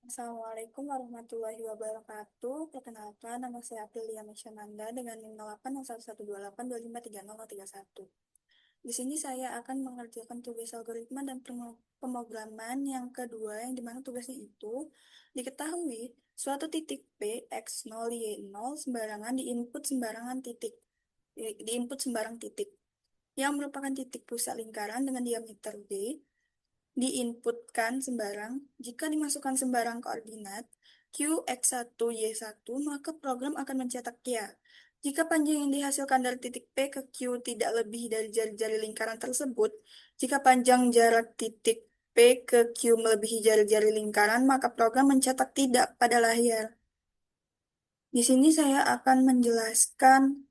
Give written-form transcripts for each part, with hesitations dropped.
Assalamualaikum warahmatullahi wabarakatuh. Perkenalkan, nama saya Aprilia Mesyananda dengan NIM 081128253031. Di sini saya akan mengerjakan tugas algoritma dan pemrograman yang kedua, yang dimana tugasnya itu diketahui suatu titik P, X0, Y0 sembarangan diinput sembarangan titik, diinput sembarang titik, yang merupakan titik pusat lingkaran dengan diameter D diinputkan sembarang, jika dimasukkan sembarang koordinat Q, X1, Y1, maka program akan mencetak ya. Jika panjang yang dihasilkan dari titik P ke Q tidak lebih dari jari-jari lingkaran tersebut, jika panjang jarak titik P ke Q melebihi jari-jari lingkaran, maka program mencetak tidak pada layar. Di sini saya akan menjelaskan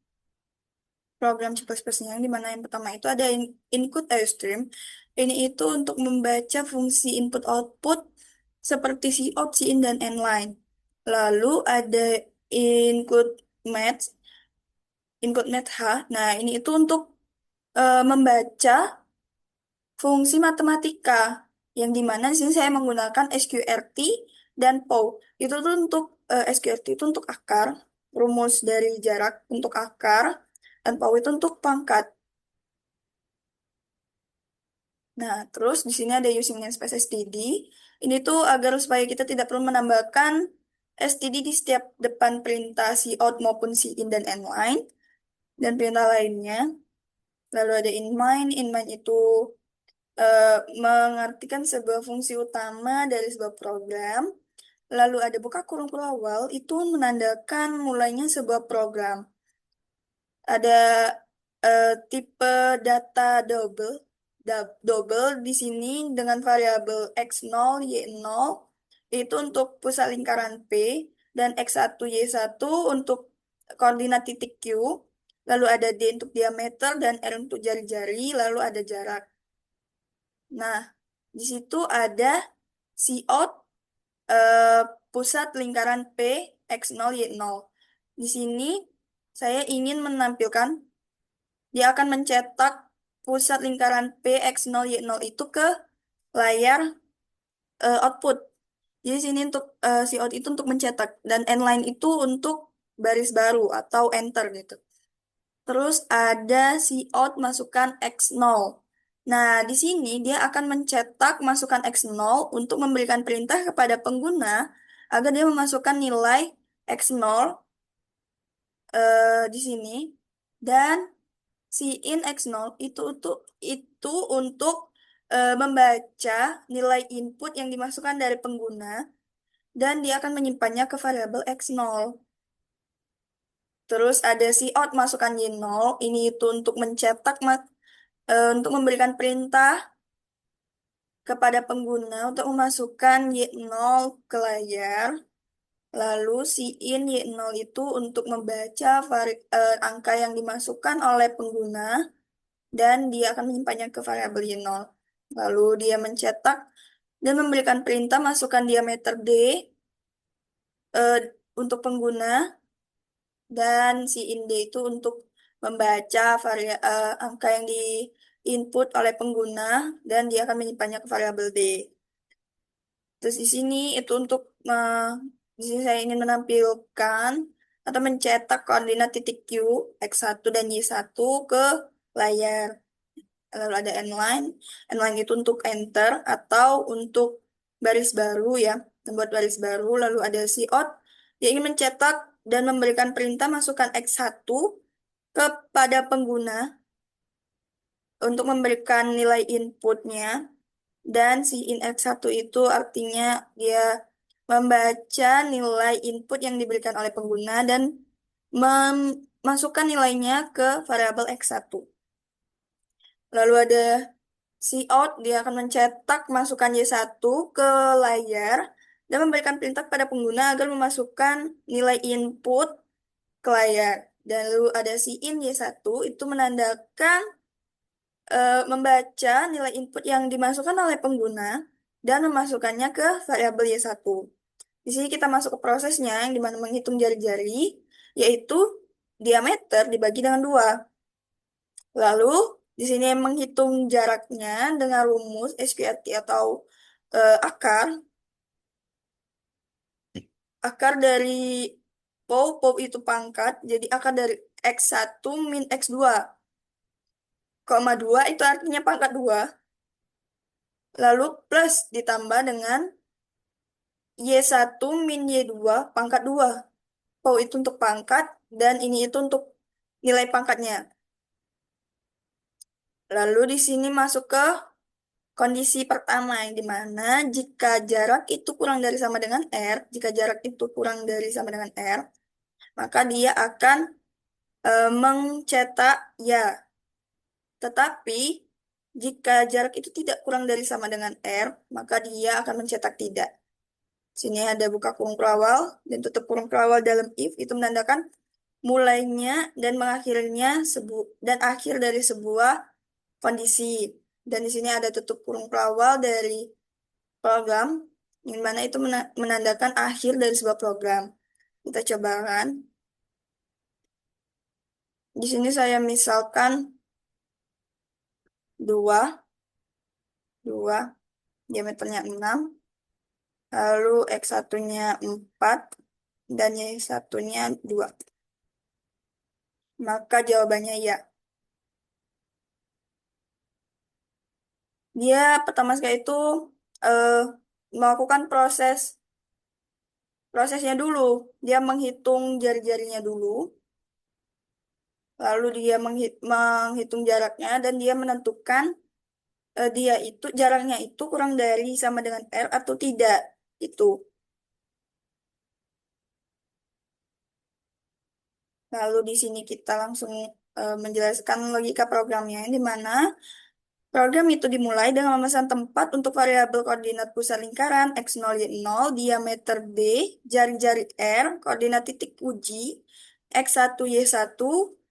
program C++ yang dimana yang pertama itu ada input stream. Ini itu untuk membaca fungsi input output seperti cout, cin, dan inline. Lalu ada include math, include math H. Nah, ini itu untuk membaca fungsi matematika yang dimana di sini saya menggunakan sqrt dan pow. Itu tuh untuk sqrt itu untuk akar, rumus dari jarak untuk akar, dan pow itu untuk pangkat. Nah, terus di sini ada using namespace std. Ini tuh agar supaya kita tidak perlu menambahkan std di setiap depan perintah cout maupun cin dan inline dan perintah lainnya. Lalu ada inmain itu mengartikan sebuah fungsi utama dari sebuah program. Lalu ada buka kurung awal itu menandakan mulainya sebuah program. Ada tipe data double. Double di sini dengan variabel x0, y0 itu untuk pusat lingkaran P dan x1, y1 untuk koordinat titik Q. Lalu ada D untuk diameter dan R untuk jari-jari, lalu ada jarak. Nah, di situ ada cout eh, pusat lingkaran P, x0, y0. Di sini saya ingin menampilkan dia akan mencetak pusat lingkaran P, x0, y0 itu ke layar output. Jadi sini untuk cout itu untuk mencetak dan endline itu untuk baris baru atau enter gitu. Terus ada cout masukan x0. Nah, di sini dia akan mencetak masukan x0 untuk memberikan perintah kepada pengguna agar dia memasukkan nilai x0 di sini dan si in x0 itu untuk membaca nilai input yang dimasukkan dari pengguna dan dia akan menyimpannya ke variabel x0. Terus ada si out masukan y0, ini itu untuk mencetak untuk memberikan perintah kepada pengguna untuk memasukkan y0 ke layar. Lalu si in y0 itu untuk membaca angka yang dimasukkan oleh pengguna dan dia akan menyimpannya ke variabel y0. Lalu dia mencetak dan memberikan perintah masukkan diameter D eh, untuk pengguna dan si in D itu untuk membaca angka yang di input oleh pengguna dan dia akan menyimpannya ke variabel D. Terus di sini itu untuk di sini saya ingin menampilkan atau mencetak koordinat titik Q, X1 dan Y1 ke layar. Lalu ada inline. Inline itu untuk enter atau untuk baris baru ya, membuat baris baru. Lalu ada cout. Dia ingin mencetak dan memberikan perintah masukkan X1 kepada pengguna untuk memberikan nilai inputnya. Dan si in X1 itu artinya dia membaca nilai input yang diberikan oleh pengguna dan memasukkan nilainya ke variabel X1. Lalu ada cout, dia akan mencetak masukan Y1 ke layar dan memberikan perintah pada pengguna agar memasukkan nilai input ke layar. Dan lalu ada si in Y1 itu menandakan membaca nilai input yang dimasukkan oleh pengguna dan memasukkannya ke variabel Y1. Di sini kita masuk ke prosesnya yang dimana menghitung jari-jari, yaitu diameter dibagi dengan 2. Lalu di sini menghitung jaraknya dengan rumus SQRT atau akar. akar dari POW, POW itu pangkat, jadi akar dari X1 min X2. Koma 2 itu artinya pangkat 2. Lalu plus ditambah dengan Y1 min Y2 pangkat 2. POW itu untuk pangkat, dan ini itu untuk nilai pangkatnya. Lalu di sini masuk ke kondisi pertama, yang dimana jika jarak itu kurang dari sama dengan R, jika jarak itu kurang dari sama dengan R, maka dia akan mencetak ya. Tetapi jika jarak itu tidak kurang dari sama dengan R, maka dia akan mencetak tidak. Sini ada buka kurung pelawal dan tutup kurung pelawal dalam if, itu menandakan mulainya dan mengakhirinya dan akhir dari sebuah kondisi. Dan di sini ada tutup kurung pelawal dari program, yang mana itu menandakan akhir dari sebuah program. Kita coba kan. Di sini saya misalkan 2, 2, diameternya 6, lalu X1-nya 4, dan Y1-nya 2. Maka jawabannya ya. Dia pertama sekali itu eh, melakukan prosesnya dulu. Dia menghitung jari-jarinya dulu, lalu dia menghitung jaraknya, dan dia menentukan dia itu jaraknya itu kurang dari sama dengan R atau tidak. Itu. Lalu di sini kita langsung menjelaskan logika programnya, di mana program itu dimulai dengan memesan tempat untuk variabel koordinat pusat lingkaran x0, y0, diameter d, jari-jari R, koordinat titik uji, x1, y1,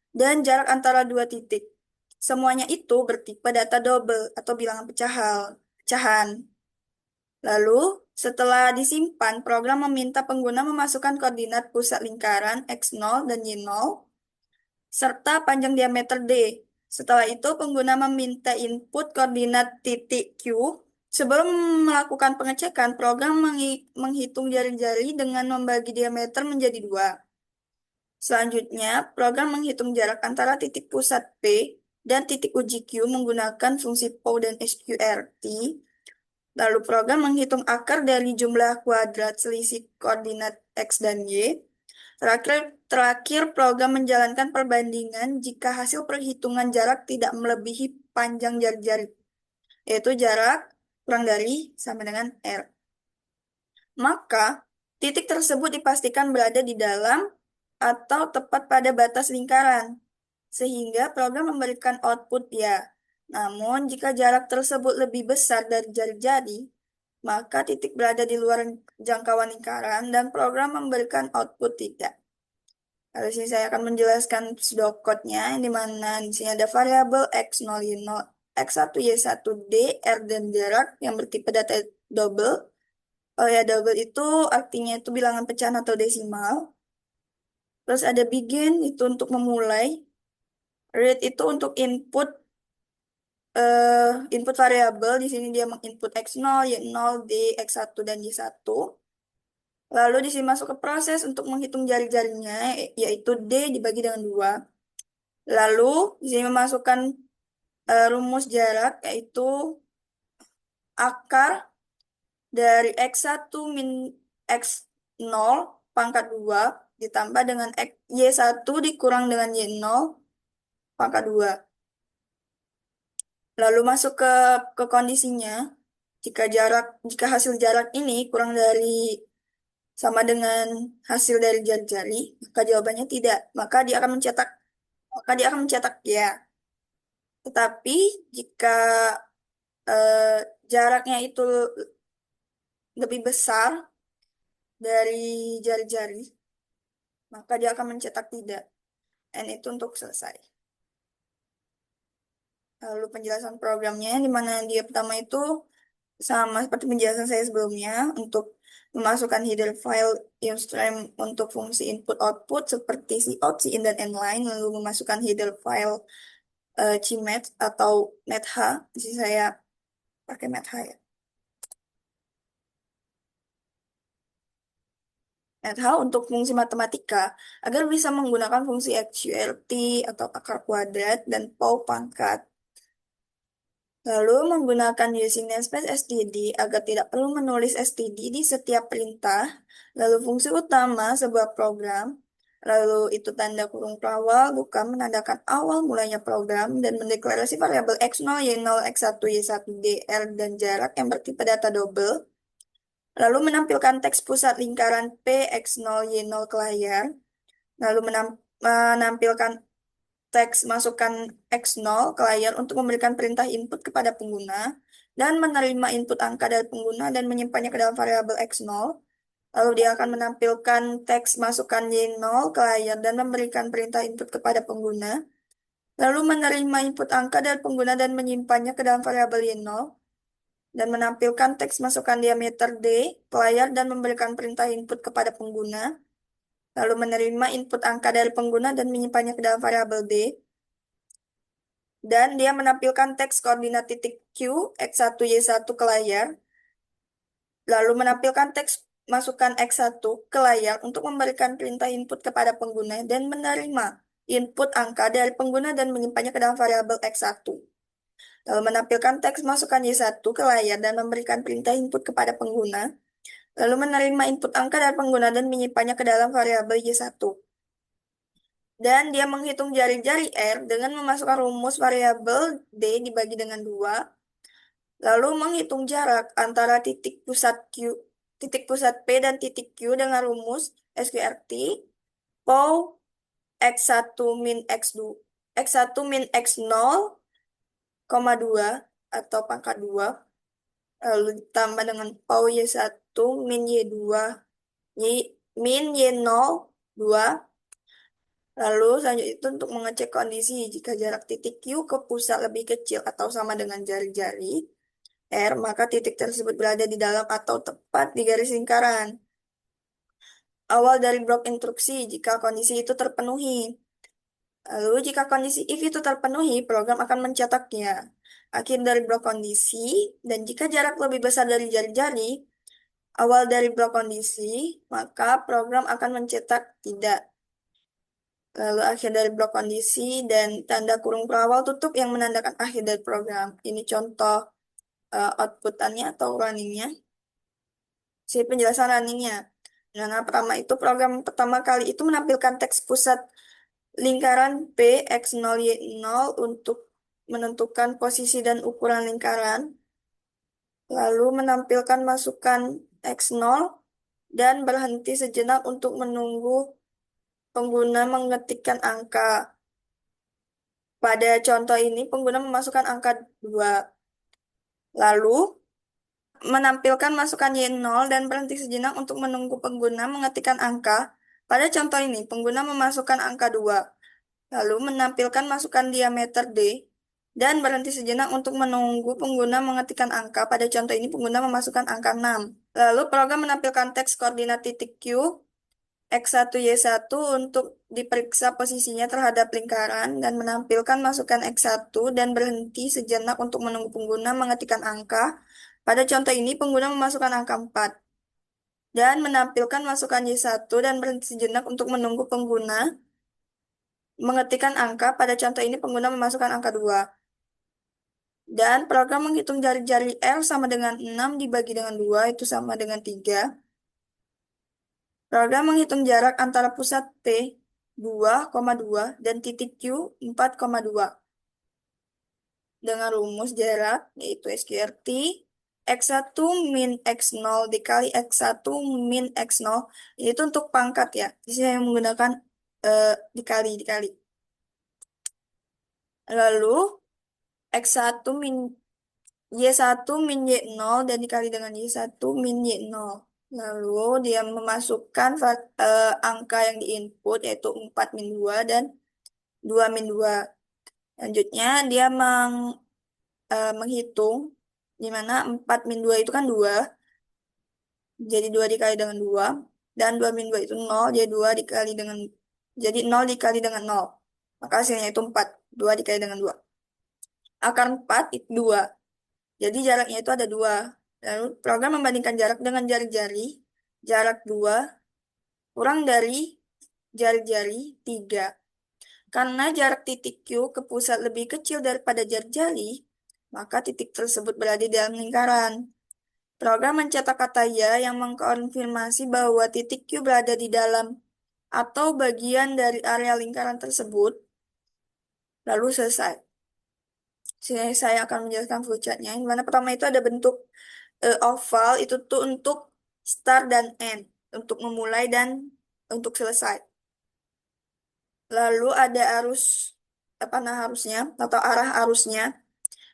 dan jarak antara dua titik. Semuanya itu bertipe data double atau bilangan pecahan. Lalu, setelah disimpan, program meminta pengguna memasukkan koordinat pusat lingkaran x0 dan y0 serta panjang diameter D. Setelah itu, pengguna meminta input koordinat titik Q. Sebelum melakukan pengecekan, program menghitung jari-jari dengan membagi diameter menjadi 2. Selanjutnya, program menghitung jarak antara titik pusat P dan titik uji Q menggunakan fungsi POW dan SQRT. Lalu program menghitung akar dari jumlah kuadrat selisih koordinat X dan Y. Terakhir, program menjalankan perbandingan jika hasil perhitungan jarak tidak melebihi panjang jari-jari, yaitu jarak kurang dari sama dengan R. Maka, titik tersebut dipastikan berada di dalam atau tepat pada batas lingkaran, sehingga program memberikan output ya. Namun, jika jarak tersebut lebih besar dari jari-jari, maka titik berada di luar jangkauan lingkaran dan program memberikan output tidak. Lalu sini saya akan menjelaskan pseudocode-nya, di mana di sini ada variabel x0, y0, x1, y1, d, r, dan jarak yang bertipe data double. Oh ya, double itu artinya itu bilangan pecahan atau desimal. Terus ada begin, itu untuk memulai. Read itu untuk input variabel. Di sini dia menginput x0, y0, d, x1, dan y1. Lalu di sini masuk ke proses untuk menghitung jari-jarinya, yaitu D dibagi dengan 2. Lalu di sini memasukkan rumus jarak, yaitu akar dari X1 min X0 pangkat 2 ditambah dengan Y1 dikurang dengan Y0 pangkat 2. Lalu masuk ke kondisinya, jika hasil jarak ini kurang dari sama dengan hasil dari jari-jari, maka jawabannya tidak. Maka dia akan mencetak ya. Tetapi jika eh, jaraknya itu lebih besar dari jari-jari, maka dia akan mencetak tidak. N itu untuk selesai. Lalu penjelasan programnya, di mana dia pertama itu sama seperti penjelasan saya sebelumnya, untuk memasukkan header file stream untuk fungsi input output seperti cout, cin, dan inline, lalu memasukkan header file cmate atau metH. Di sini saya pakai metH ya. RH untuk fungsi matematika agar bisa menggunakan fungsi XURT atau akar kuadrat dan PAU pangkat. Lalu menggunakan using namespace std agar tidak perlu menulis std di setiap perintah. Lalu fungsi utama sebuah program. Lalu itu tanda kurung awal bukan menandakan awal mulanya program dan mendeklarasi variabel x0, y0, x1, y1, dr dan jarak yang bertipe data double. Lalu menampilkan teks pusat lingkaran P, X0, Y0 ke layar. Lalu menampilkan teks masukan X0 ke layar untuk memberikan perintah input kepada pengguna dan menerima input angka dari pengguna dan menyimpannya ke dalam variabel X0. Lalu dia akan menampilkan teks masukan Y0 ke layar dan memberikan perintah input kepada pengguna. Lalu menerima input angka dari pengguna dan menyimpannya ke dalam variabel Y0 dan menampilkan teks masukan diameter D ke layar dan memberikan perintah input kepada pengguna. Lalu menerima input angka dari pengguna dan menyimpannya ke dalam variabel D. Dan dia menampilkan teks koordinat titik Q, X1, Y1 ke layar. Lalu menampilkan teks masukan X1 ke layar untuk memberikan perintah input kepada pengguna dan menerima input angka dari pengguna dan menyimpannya ke dalam variabel X1. Lalu menampilkan teks masukan Y1 ke layar dan memberikan perintah input kepada pengguna. Lalu menerima input angka dari pengguna dan menyimpannya ke dalam variabel Y1. Dan dia menghitung jari-jari R dengan memasukkan rumus variabel D dibagi dengan 2, lalu menghitung jarak antara titik pusat P dan titik Q dengan rumus SQRT, POW X1 min X2, X1 min X0, 2 atau pangkat 2, lalu ditambah dengan POW Y1 min Y2, min Y0, 2. Lalu selanjutnya itu untuk mengecek kondisi jika jarak titik Q ke pusat lebih kecil atau sama dengan jari-jari R, maka titik tersebut berada di dalam atau tepat di garis lingkaran. Awal dari blok instruksi jika kondisi itu terpenuhi. Lalu jika kondisi if itu terpenuhi, program akan mencetaknya. Akhir dari blok kondisi, dan jika jarak lebih besar dari jari-jari, awal dari blok kondisi, maka program akan mencetak tidak. Lalu akhir dari blok kondisi dan tanda kurung berawal tutup yang menandakan akhir dari program. Ini contoh outputannya atau runningnya. Si penjelasan runningnya. Nah, pertama itu program pertama kali itu menampilkan teks pusat lingkaran P, X0, Y0 untuk menentukan posisi dan ukuran lingkaran. Lalu menampilkan masukan X0 dan berhenti sejenak untuk menunggu pengguna mengetikkan angka. Pada contoh ini, pengguna memasukkan angka 2. Lalu, menampilkan masukan Y0 dan berhenti sejenak untuk menunggu pengguna mengetikkan angka. Pada contoh ini, pengguna memasukkan angka 2. Lalu, menampilkan masukan diameter D dan berhenti sejenak untuk menunggu pengguna mengetikkan angka. Pada contoh ini, pengguna memasukkan angka 6. Lalu, program menampilkan teks koordinat titik Q X1, Y1 untuk diperiksa posisinya terhadap lingkaran dan menampilkan masukan X1 dan berhenti sejenak untuk menunggu pengguna mengetikkan angka. Pada contoh ini, pengguna memasukkan angka 4 dan menampilkan masukan Y1 dan berhenti sejenak untuk menunggu pengguna mengetikkan angka. Pada contoh ini, pengguna memasukkan angka 2. Dan program menghitung jari-jari L sama dengan 6 dibagi dengan 2, itu sama dengan 3. Program menghitung jarak antara pusat P 2,2 dan titik Q 4,2 dengan rumus jarak yaitu SQRT X1 min X0 dikali X1 min X0. Ini itu untuk pangkat ya. Di sini saya menggunakan dikali. Lalu X1 min Y1 min Y0 dan dikali dengan Y1 min Y0. Lalu dia memasukkan angka yang diinput yaitu 4 min 2 dan 2 min 2. Selanjutnya dia menghitung di mana 4 min 2 itu kan 2. Jadi 2 dikali dengan 2 dan 2 min 2 itu 0, jadi 2 dikali dengan jadi 0 dikali dengan 0. Maka hasilnya itu 4. 2 dikali dengan 2. Akar 4 itu 2. Jadi jaraknya itu ada 2. Lalu program membandingkan jarak dengan jari-jari. Jarak 2 kurang dari jari-jari 3. Karena jarak titik Q ke pusat lebih kecil daripada jari-jari, maka titik tersebut berada di dalam lingkaran. Program mencetak kata ya yang mengkonfirmasi bahwa titik Q berada di dalam atau bagian dari area lingkaran tersebut, lalu selesai. Sini saya akan menjelaskan flowchartnya. Yang mana pertama itu ada bentuk oval, itu tuh untuk start dan end, untuk memulai dan untuk selesai. Lalu ada arus, apa nah arusnya, atau arah arusnya,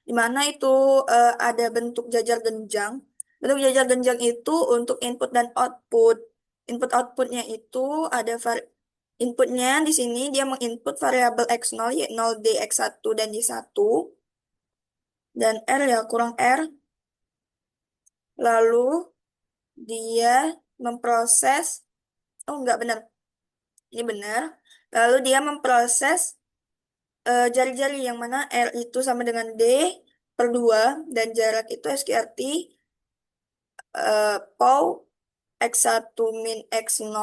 di mana itu ada bentuk jajar genjang. Bentuk jajar genjang itu untuk input dan output. Input-outputnya itu ada inputnya di sini dia menginput variabel x0, y0, d, x1, dan y1. Dan R ya, kurang R. Lalu dia memproses, oh enggak benar, ini benar. Lalu dia memproses jari-jari yang mana R itu sama dengan D per 2 dan jarak itu SQRT POW X1 min X0,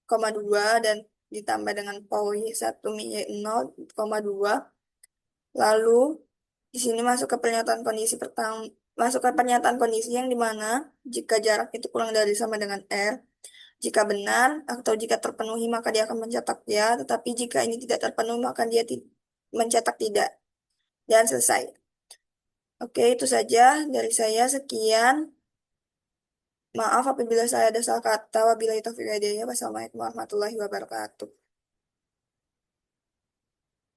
2 dan ditambah dengan POW Y1 min Y0, 2. Lalu di sini masuk ke pernyataan kondisi pertama, masuk ke pernyataan kondisi yang dimana jika jarak itu kurang dari sama dengan R, jika benar atau jika terpenuhi maka dia akan mencetak ya, tetapi jika ini tidak terpenuhi maka dia mencetak tidak. Dan selesai. Oke, itu saja dari saya. Sekian. Maaf apabila saya ada salah kata. Wabillahi taufiq wal hidayah. Wassalamualaikum warahmatullahi wabarakatuh.